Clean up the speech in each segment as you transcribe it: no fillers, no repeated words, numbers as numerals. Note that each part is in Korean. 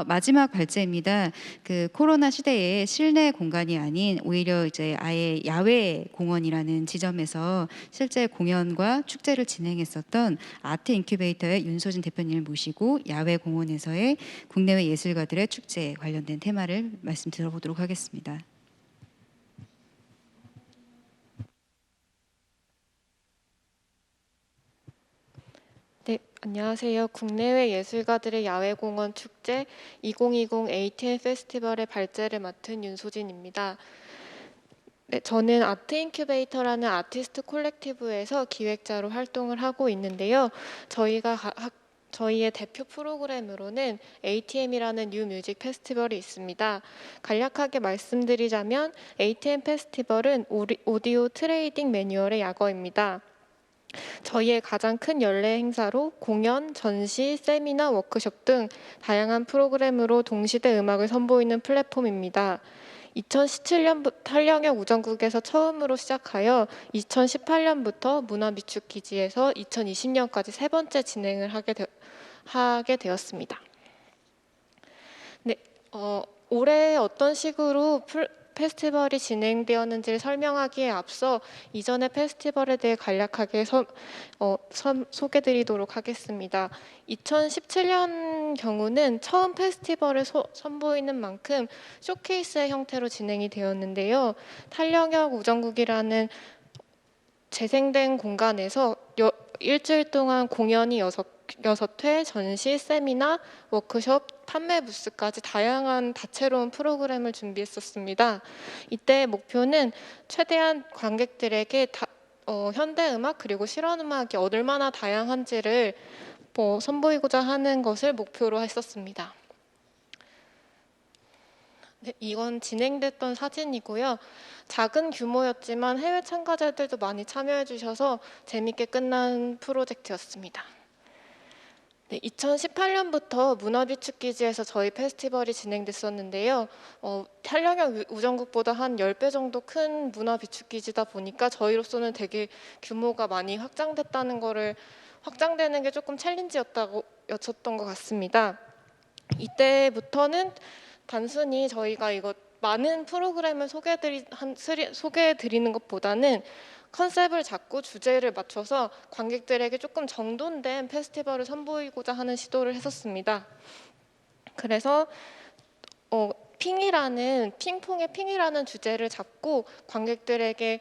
마지막 발제입니다. 그 코로나 시대에 실내 공간이 아닌 오히려 이제 아예 야외 공원이라는 지점에서 실제 공연과 축제를 진행했었던 아트 인큐베이터의 윤소진 대표님을 모시고 야외 공원에서의 국내외 예술가들의 축제에 관련된 테마를 말씀 들어보도록 하겠습니다. 네, 안녕하세요. 국내외 예술가들의 야외공원 축제 2020 ATM 페스티벌의 발제를 맡은 윤소진입니다. 네, 저는 아트 인큐베이터라는 아티스트 콜렉티브에서 기획자로 활동을 하고 있는데요. 저희의 대표 프로그램으로는 ATM이라는 뉴 뮤직 페스티벌이 있습니다. 간략하게 말씀드리자면 ATM 페스티벌은 오디오 트레이딩 매뉴얼의 약어입니다. 저희의 가장 큰 연례 행사로 공연, 전시, 세미나, 워크숍 등 다양한 프로그램으로 동시대 음악을 선보이는 플랫폼입니다. 2017년부터 한령역 우정국에서 처음으로 시작하여 2018년부터 문화비축기지에서 2020년까지 세 번째 진행을 하게 되었습니다. 네, 올해 어떤 식으로 페스티벌이 진행되었는지를 설명하기에 앞서 이전의 페스티벌에 대해 간략하게 소개드리도록 하겠습니다. 2017년 경우는 처음 페스티벌을 선보이는 만큼 쇼케이스의 형태로 진행이 되었는데요. 탄령역 우정국이라는 재생된 공간에서 일주일 동안 공연이 6회, 전시, 세미나, 워크숍, 판매 부스까지 다양한 다채로운 프로그램을 준비했었습니다. 이때 목표는 최대한 관객들에게 현대음악 그리고 실험음악이 얼마나 다양한지를 선보이고자 하는 것을 목표로 했었습니다. 네, 이건 진행됐던 사진이고요. 작은 규모였지만 해외 참가자들도 많이 참여해 주셔서 재밌게 끝난 프로젝트였습니다. 네, 2018년부터 문화비축기지에서 저희 페스티벌이 진행됐었는데요. 한령역 우정국보다 한 10배 정도 큰 문화비축기지다 보니까 저희로서는 되게 규모가 많이 확장되는 게 조금 챌린지였던 것 같습니다. 이때부터는 단순히 저희가 이거 많은 프로그램을 소개해드리는 것보다는 컨셉을 잡고 주제를 맞춰서 관객들에게 조금 정돈된 페스티벌을 선보이고자 하는 시도를 했었습니다. 그래서 핑이라는 주제를 잡고 관객들에게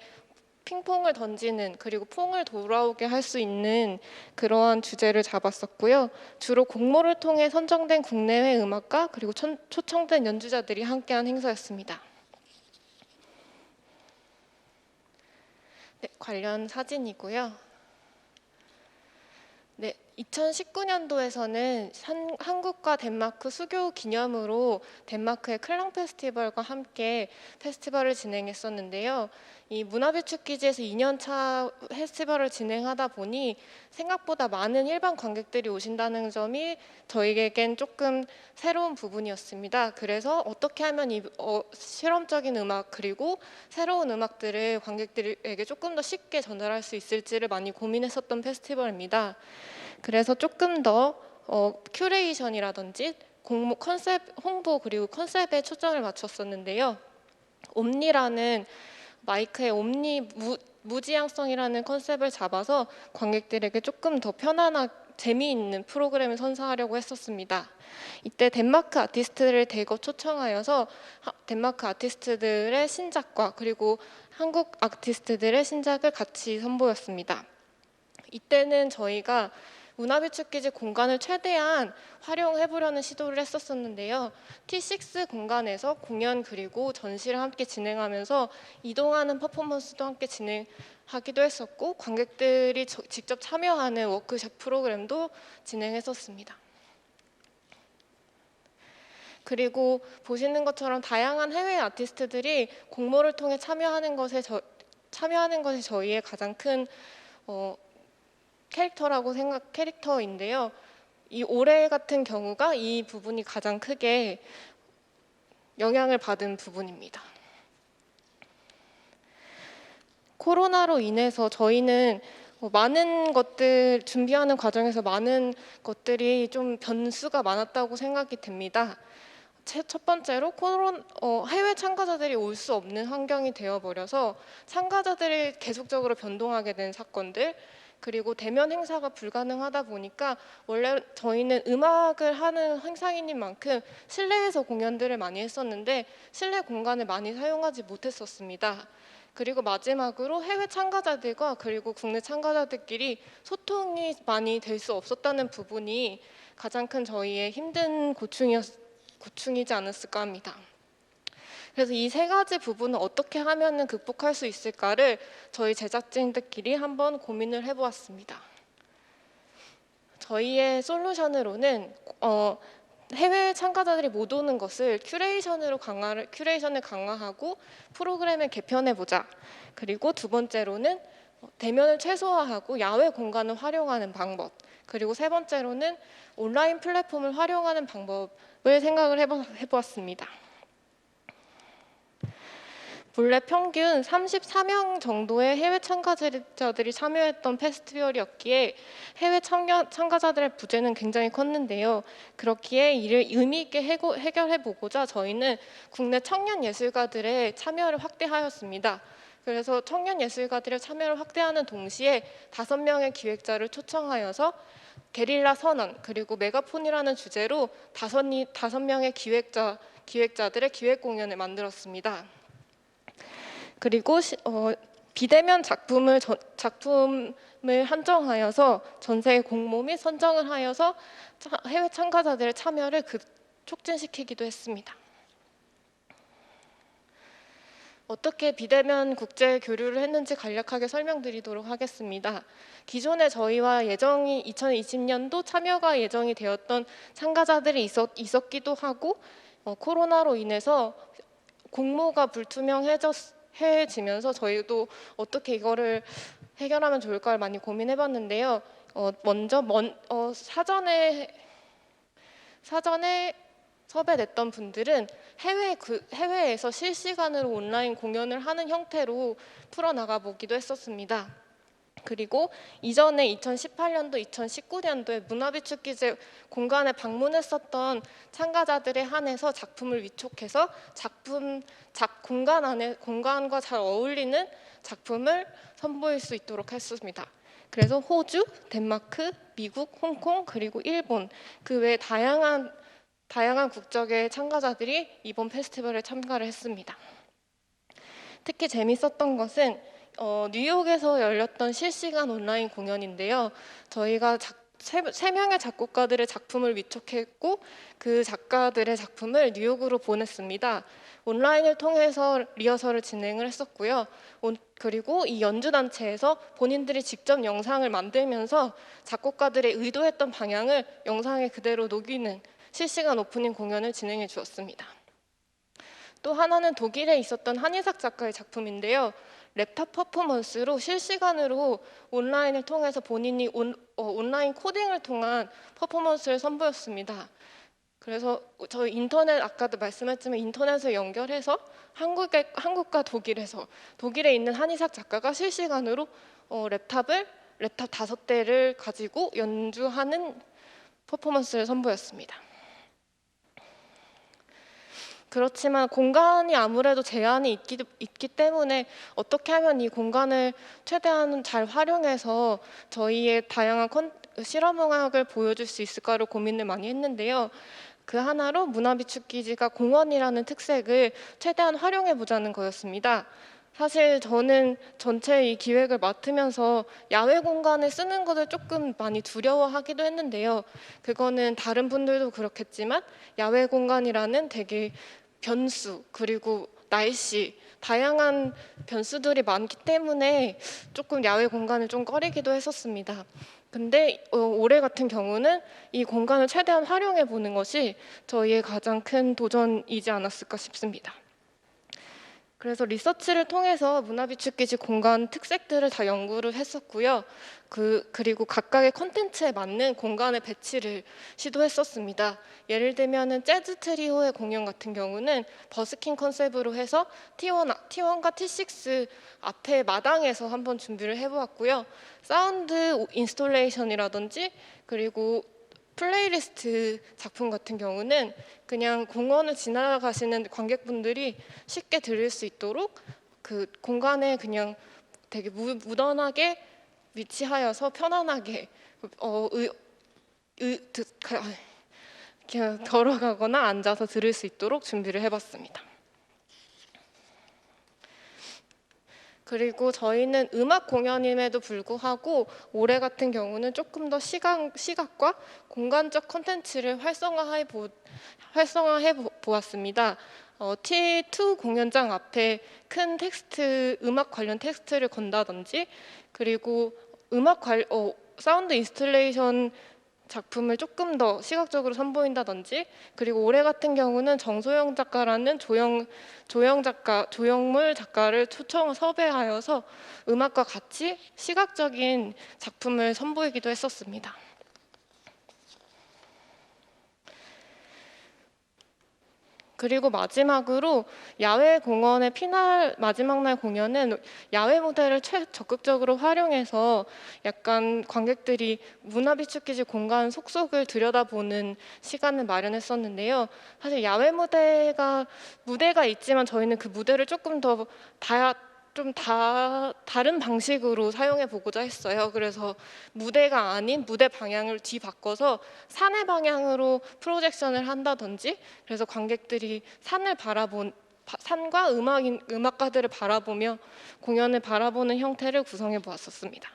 핑퐁을 던지는 그리고 퐁을 돌아오게 할 수 있는 그러한 주제를 잡았었고요. 주로 공모를 통해 선정된 국내외 음악가 그리고 초청된 연주자들이 함께한 행사였습니다. 네, 관련 사진이고요. 네, 2019년도에서는 한국과 덴마크 수교 기념으로 덴마크의 클랑 페스티벌과 함께 페스티벌을 진행했었는데요. 이 문화비축기지에서 2년차 페스티벌을 진행하다 보니 생각보다 많은 일반 관객들이 오신다는 점이 저희에겐 조금 새로운 부분이었습니다. 그래서 어떻게 하면 이 실험적인 음악 그리고 새로운 음악들을 관객들에게 조금 더 쉽게 전달할 수 있을지를 많이 고민했었던 페스티벌입니다. 그래서 조금 더 큐레이션이라든지 컨셉 홍보 그리고 컨셉에 초점을 맞췄었는데요. 옴니라는 마이크의 무지향성이라는 컨셉을 잡아서 관객들에게 조금 더 편안하게 재미있는 프로그램을 선사하려고 했었습니다. 이때 덴마크 아티스트를 대거 초청하여서 덴마크 아티스트들의 신작과 그리고 한국 아티스트들의 신작을 같이 선보였습니다. 이때는 저희가 문화비축기지 공간을 최대한 활용해보려는 시도를 했었는데요. T6 공간에서 공연 그리고 전시를 함께 진행하면서 이동하는 퍼포먼스도 함께 진행하기도 했었고 관객들이 직접 참여하는 워크숍 프로그램도 진행했었습니다. 그리고 보시는 것처럼 다양한 해외 아티스트들이 공모를 통해 참여하는 것이 저희의 가장 큰 캐릭터인데요. 이 올해 같은 경우가 이 부분이 가장 크게 영향을 받은 부분입니다. 코로나로 인해서 저희는 많은 것들 준비하는 과정에서 많은 것들이 좀 변수가 많았다고 생각이 됩니다. 첫 번째로 해외 참가자들이 올 수 없는 환경이 되어버려서 참가자들이 계속적으로 변동하게 된 사건들, 그리고 대면 행사가 불가능하다 보니까 원래 저희는 음악을 하는 행사인인 만큼 실내에서 공연들을 많이 했었는데 실내 공간을 많이 사용하지 못했었습니다. 그리고 마지막으로 해외 참가자들과 그리고 국내 참가자들끼리 소통이 많이 될 수 없었다는 부분이 가장 큰 저희의 힘든 고충이지 않았을까 합니다. 그래서 이 세 가지 부분을 어떻게 하면 극복할 수 있을까를 저희 제작진들끼리 한번 고민을 해보았습니다. 저희의 솔루션으로는 해외 참가자들이 못 오는 것을 큐레이션을 강화하고 프로그램을 개편해보자. 그리고 두 번째로는 대면을 최소화하고 야외 공간을 활용하는 방법. 그리고 세 번째로는 온라인 플랫폼을 활용하는 방법을 생각을 해보았습니다. 본래 평균 34명 정도의 해외 참가자들이 참여했던 페스티벌이었기에 해외 참가자들의 부재는 굉장히 컸는데요. 그렇기에 이를 의미 있게 해결해보고자 저희는 국내 청년 예술가들의 참여를 확대하였습니다. 그래서 청년 예술가들의 참여를 확대하는 동시에 5명의 기획자를 초청하여서 게릴라 선언 그리고 메가폰이라는 주제로 5명의 기획자들의 기획 공연을 만들었습니다. 그리고 비대면 작품을 한정하여서 전세 공모 및 선정을 하여서 해외 참가자들의 참여를 촉진시키기도 했습니다. 어떻게 비대면 국제 교류를 했는지 간략하게 설명드리도록 하겠습니다. 기존에 저희와 2020년도 참여가 예정이 되었던 참가자들이 있었기도 하고 코로나로 인해서 공모가 불투명해지면서 저희도 어떻게 이거를 해결하면 좋을까를 많이 고민해봤는데요. 먼저 사전에 섭외됐던 분들은 해외에서 실시간으로 온라인 공연을 하는 형태로 풀어나가 보기도 했었습니다. 그리고 이전에 2018년도, 2019년도에 문화비축기제 공간에 방문했었던 참가자들에 한해서 작품을 위촉해서 공간과 잘 어울리는 작품을 선보일 수 있도록 했습니다. 그래서 호주, 덴마크, 미국, 홍콩, 그리고 일본 그 외 다양한 국적의 참가자들이 이번 페스티벌에 참가를 했습니다. 특히 재밌었던 것은 뉴욕에서 열렸던 실시간 온라인 공연인데요. 저희가 3명의 작곡가들의 작품을 위촉했고 그 작가들의 작품을 뉴욕으로 보냈습니다. 온라인을 통해서 리허설을 진행을 했었고요. 그리고 이 연주단체에서 본인들이 직접 영상을 만들면서 작곡가들의 의도했던 방향을 영상에 그대로 녹이는 실시간 오프닝 공연을 진행해 주었습니다. 또 하나는 독일에 있었던 한희삭 작가의 작품인데요. 랩탑 퍼포먼스로 실시간으로 온라인을 통해서 본인이 온라인 코딩을 통한 퍼포먼스를 선보였습니다. 그래서 저희 아까도 말씀했지만 인터넷을 연결해서 한국과 독일에 있는 한희삭 작가가 실시간으로 랩탑 5대를 가지고 연주하는 퍼포먼스를 선보였습니다. 그렇지만 공간이 아무래도 제한이 있기 때문에 어떻게 하면 이 공간을 최대한 잘 활용해서 저희의 다양한 실험음악을 보여줄 수 있을까를 고민을 많이 했는데요. 그 하나로 문화비축기지가 공원이라는 특색을 최대한 활용해보자는 거였습니다. 사실 저는 전체 이 기획을 맡으면서 야외 공간을 쓰는 것을 조금 많이 두려워하기도 했는데요. 그거는 다른 분들도 그렇겠지만 야외 공간이라는 되게 변수 그리고 날씨 다양한 변수들이 많기 때문에 조금 야외 공간을 좀 꺼리기도 했었습니다. 근데 올해 같은 경우는 이 공간을 최대한 활용해 보는 것이 저희의 가장 큰 도전이지 않았을까 싶습니다. 그래서 리서치를 통해서 문화비축기지 공간 특색들을 다 연구를 했었고요. 그리고 각각의 컨텐츠에 맞는 공간의 배치를 시도했었습니다. 예를 들면은 재즈 트리오의 공연 같은 경우는 버스킹 컨셉으로 해서 T1과 T6 앞에 마당에서 한번 준비를 해보았고요. 사운드 인스톨레이션이라든지 그리고 플레이리스트 작품 같은 경우는 그냥 공원을 지나가시는 관객분들이 쉽게 들을 수 있도록 그 공간에 그냥 되게 무던하게 위치하여서 편안하게 그냥 걸어가거나 앉아서 들을 수 있도록 준비를 해봤습니다. 그리고 저희는 음악 공연임에도 불구하고 올해 같은 경우는 조금 더 시각과 공간적 콘텐츠를 활성화해 보았습니다. T2 공연장 앞에 큰 텍스트, 음악 관련 텍스트를 건다든지 그리고 사운드 인스톨레이션 작품을 조금 더 시각적으로 선보인다든지 그리고 올해 같은 경우는 정소영 작가라는 조형물 작가를 섭외하여서 음악과 같이 시각적인 작품을 선보이기도 했었습니다. 그리고 마지막으로 야외 공원의 마지막 날 공연은 야외 무대를 적극적으로 활용해서 약간 관객들이 문화비축기지 공간 속속을 들여다보는 시간을 마련했었는데요. 사실 야외 무대가 있지만 저희는 그 무대를 조금 더 다른 방식으로 사용해 보고자 했어요. 그래서 무대가 아닌 무대 방향을 뒤바꿔서 산의 방향으로 프로젝션을 한다든지 그래서 관객들이 산과 음악가들을 바라보며 공연을 바라보는 형태를 구성해 보았었습니다.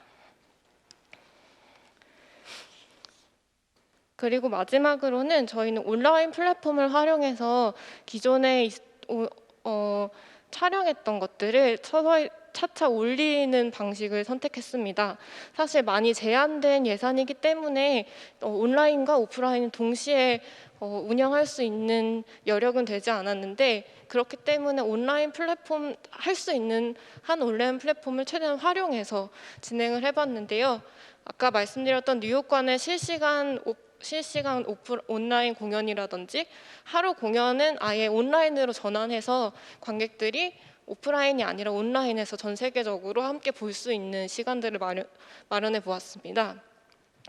그리고 마지막으로는 저희는 온라인 플랫폼을 활용해서 기존에 촬영했던 것들을 서서히 차차 올리는 방식을 선택했습니다. 사실 많이 제한된 예산이기 때문에 온라인과 오프라인을 동시에 운영할 수 있는 여력은 되지 않았는데 그렇기 때문에 할 수 있는 한 온라인 플랫폼을 최대한 활용해서 진행을 해봤는데요. 아까 말씀드렸던 뉴욕관의 실시간 온라인 공연이라든지 하루 공연은 아예 온라인으로 전환해서 관객들이 오프라인이 아니라 온라인에서 전 세계적으로 함께 볼 수 있는 시간들을 마련해 보았습니다.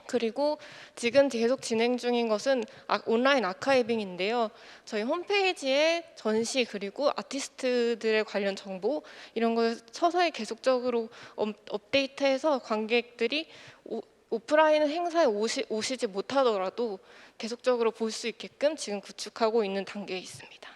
그리고 지금 계속 진행 중인 것은 온라인 아카이빙인데요. 저희 홈페이지에 전시 그리고 아티스트들의 관련 정보 이런 걸 서서히 계속적으로 업데이트해서 관객들이 오프라인 행사에 오시지 못하더라도 계속적으로 볼 수 있게끔 지금 구축하고 있는 단계에 있습니다.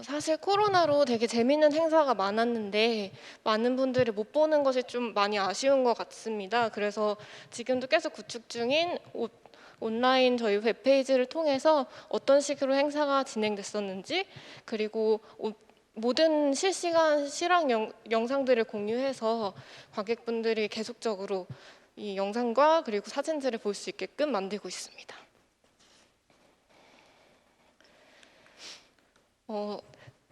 사실 코로나로 되게 재밌는 행사가 많았는데 많은 분들이 못 보는 것이 좀 많이 아쉬운 것 같습니다. 그래서 지금도 계속 구축 중인 온라인 저희 웹페이지를 통해서 어떤 식으로 행사가 진행됐었는지 그리고 모든 실시간 실황 영상들을 공유해서 관객분들이 계속적으로 이 영상과 그리고 사진들을 볼 수 있게끔 만들고 있습니다.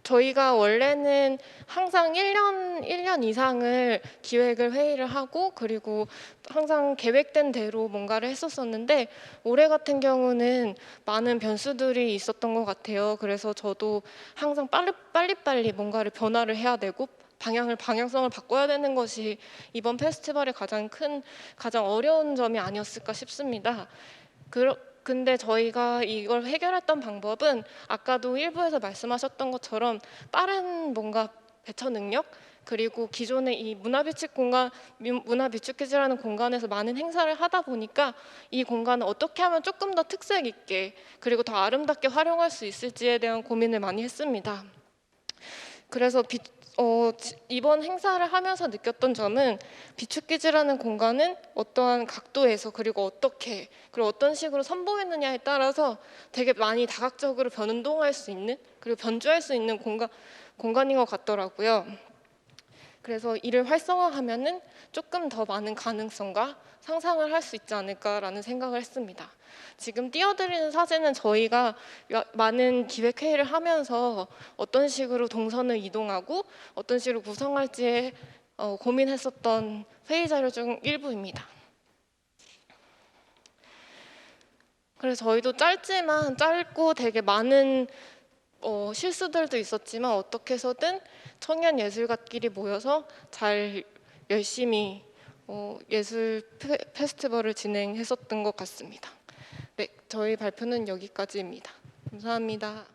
저희가 원래는 항상 1년 이상을 회의를 하고 그리고 항상 계획된 대로 뭔가를 했었었는데 올해 같은 경우는 많은 변수들이 있었던 것 같아요. 그래서 저도 항상 빨리빨리 뭔가를 변화를 해야 되고 방향성을 바꿔야 되는 것이 이번 페스티벌의 가장 어려운 점이 아니었을까 싶습니다. 근데 저희가 이걸 해결했던 방법은 아까도 일부에서 말씀하셨던 것처럼 빠른 뭔가 대처 능력 그리고 기존의 이 문화비축기지라는 공간에서 많은 행사를 하다 보니까 이 공간을 어떻게 하면 조금 더 특색 있게 그리고 더 아름답게 활용할 수 있을지에 대한 고민을 많이 했습니다. 그래서 이번 행사를 하면서 느꼈던 점은 비축기지라는 공간은 어떠한 각도에서 그리고 어떤 식으로 선보이느냐에 따라서 되게 많이 다각적으로 변동할 수 있는 그리고 변주할 수 있는 공간인 것 같더라고요. 그래서 이를 활성화하면은 조금 더 많은 가능성과 상상을 할 수 있지 않을까라는 생각을 했습니다. 지금 띄워드리는 사진은 저희가 많은 기획회의를 하면서 어떤 식으로 동선을 이동하고 어떤 식으로 구성할지 고민했었던 회의 자료 중 일부입니다. 그래서 저희도 짧고 되게 많은 실수들도 있었지만 어떻게 해서든 청년 예술가끼리 모여서 잘 열심히 예술 페스티벌을 진행했었던 것 같습니다. 네, 저희 발표는 여기까지입니다. 감사합니다.